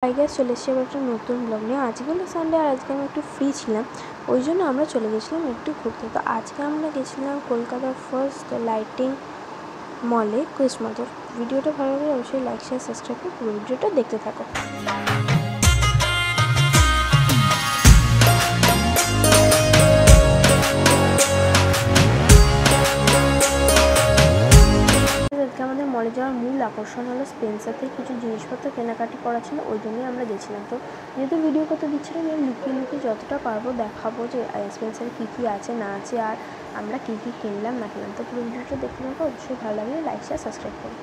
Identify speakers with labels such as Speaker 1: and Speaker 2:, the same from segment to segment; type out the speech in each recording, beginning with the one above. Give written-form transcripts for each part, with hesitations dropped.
Speaker 1: Hi guys, চলে এসেছি আবার একটা নতুন ব্লগ নিয়ে। আজকে হলো সানডে আর আজকে আমি একটু ফ্রি ছিলাম, ওই জন্য আমরা চলে গেছিলাম একটু ঘুরতে। তো আজকে আমরা গেছিলাম কলকাতার ফার্স্ট লাইটিং মলে ক্রিসমাস। ভিডিওটা ভালো লাগলে অবশ্যই লাইক শেয়ার সাবস্ক্রাইব করে পুরো ভিডিওটা দেখতে থাকো। আজকে আমাদের মলে যাওয়ার মূল আকর্ষণ হলো স্পেন্সার থেকে কিছু জিনিসপত্র কেনাকাটি করা ছিল, ওই জন্যই আমরা গেছিলাম। তো যেহেতু ভিডিও করতে দিচ্ছিলাম, আমি লুকিয়ে লুকিয়ে যতটা পারবো দেখাবো যে স্পেন্সারে কী কী আছে না আছে আর আমরা কী কী কিনলাম না কিনলাম। তো পুরো ভিডিওটা দেখতে থাকো, অবশ্যই ভালো লাগলে লাইক শেয়ার সাবস্ক্রাইব করো।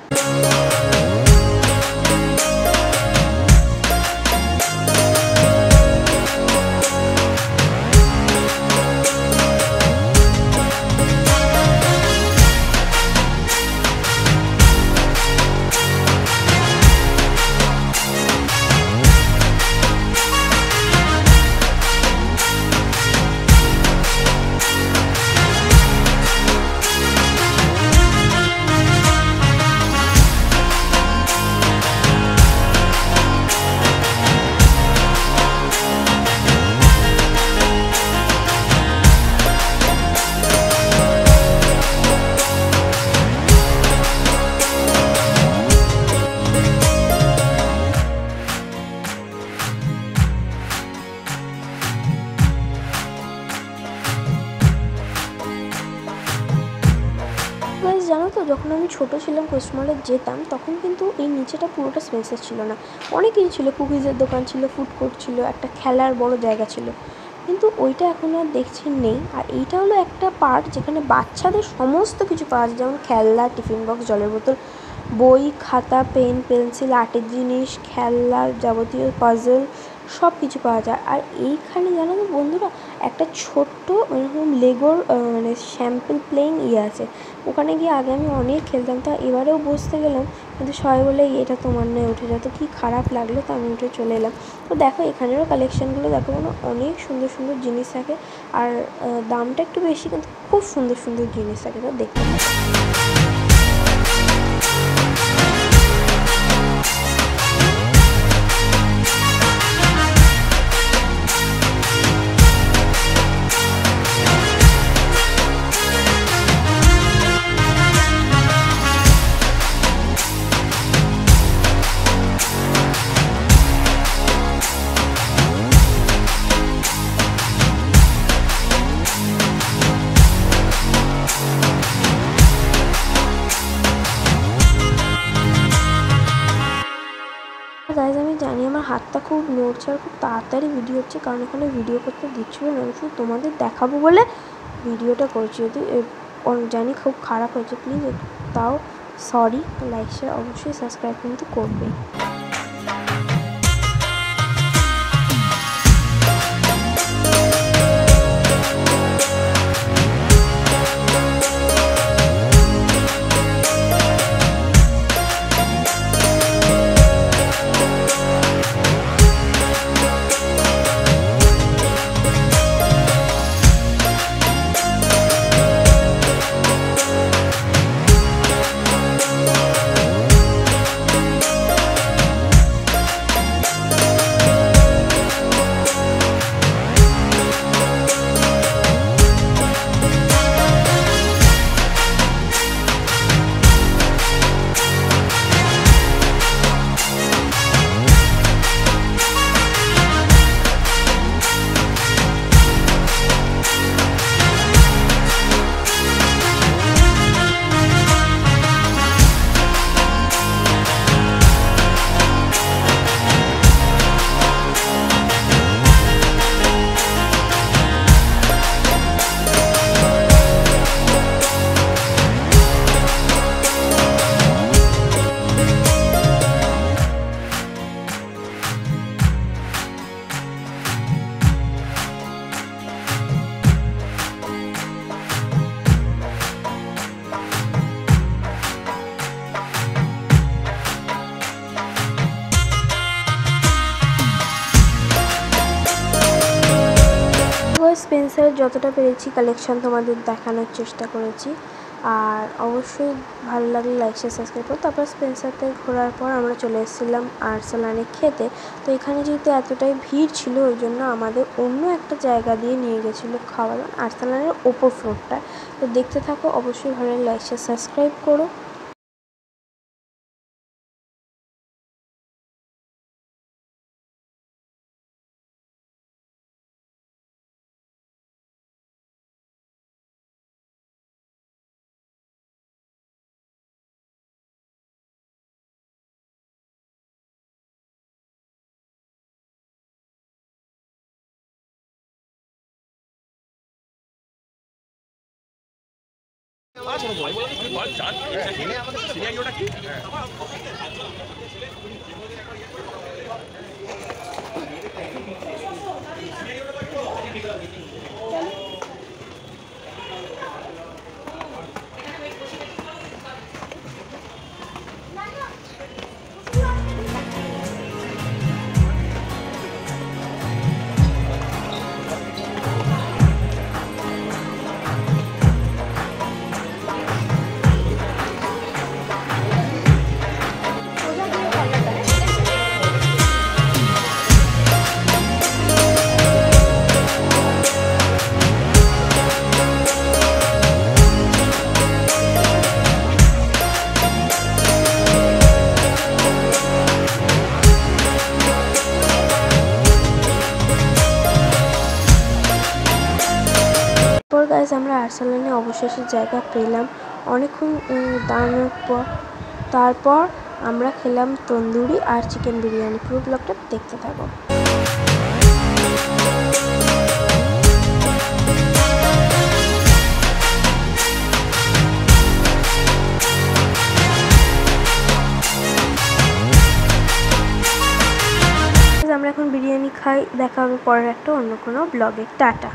Speaker 1: জানো তো, যখন আমি ছোটো ছিলাম ক্রিসমাসে যেতাম তখন কিন্তু এই নিচেটা পুরোটা স্পেন্সার ছিল না, অনেক কিছু ছিল। কুকিজের দোকান ছিল, ফুড কোর্ট ছিল, একটা খেলার বড় জায়গা ছিল, কিন্তু ওইটা এখন আর দেখছি নেই। আর এইটা হলো একটা পার্ট যেখানে বাচ্চাদের সমস্ত কিছু পাওয়া যায়, যেমন খেলনা, টিফিন বক্স, জলের বোতল, বই, খাতা, পেন, পেন্সিল, আর্টের জিনিস, খেলনা, যাবতীয় পাজল সব কিছু পাওয়া যায়। আর এইখানে জানো তো বন্ধুরা, একটা ছোট্ট এরকম লেগোর মানে স্যাম্পল প্লেইং আছে। ওখানে গিয়ে আগে আমি অনেক খেলতাম, তা এবারেও বসতে গেলাম, কিন্তু সবাই বলে এটা তোমার নয়, উঠে যা। তো কী খারাপ লাগলো, তো আমি উঠে চলে এলাম। তো দেখো এখানেরও কালেকশানগুলো দেখো, মানে অনেক সুন্দর সুন্দর জিনিস থাকে, আর দামটা একটু বেশি, কিন্তু খুব সুন্দর সুন্দর জিনিস থাকে। তো দেখতে পাবো। গাইজ, আমি জানি আমার হাতটা খুব নড়ছে আর খুব তাড়াতাড়ি ভিডিও হচ্ছে, কারণ এখানে ভিডিও করতে দিচ্ছিল না, আমি শুধু তোমাদের দেখাবো বলে ভিডিওটা করছি। যদি জানি খুব খারাপ হয়েছে, প্লিজ তাও সরি। লাইক শেয়ার অবশ্যই সাবস্ক্রাইব কিন্তু করবে। স্পেন্সারের যতটা পেরেছি কালেকশন তোমাদের দেখানোর চেষ্টা করেছি। আর অবশ্যই ভালো লাগলে লাইক শেয়ার সাবস্ক্রাইব করো। তারপর স্পেন্সারতে ঘোরার পর আমরা চলে এসেছিলাম আরসালানে খেতে। তো এখানে যেহেতু এতটাই ভিড় ছিল ওই জন্য আমাদের অন্য একটা জায়গা দিয়ে নিয়ে গেছিলো খাওয়ার, আরসালানের ওপর ফ্লোরটায়। তো দেখতে থাকো, অবশ্যই ভালো লাগলে লাইক শেয়ার সাবস্ক্রাইব করো। গাইস আমরা আরসালানে অবশেষে জায়গা পেলাম অনেকক্ষণ দাঁড়ানোর পর। তারপর আমরা খেলাম তন্দুরি আর চিকেন বিরিয়ানি। পুরো ব্লগটা দেখতে থাকো। আমরা এখন বিরিয়ানি খাই, দেখা হবে পরের একটা অন্য কোনো ব্লগে। টাটা।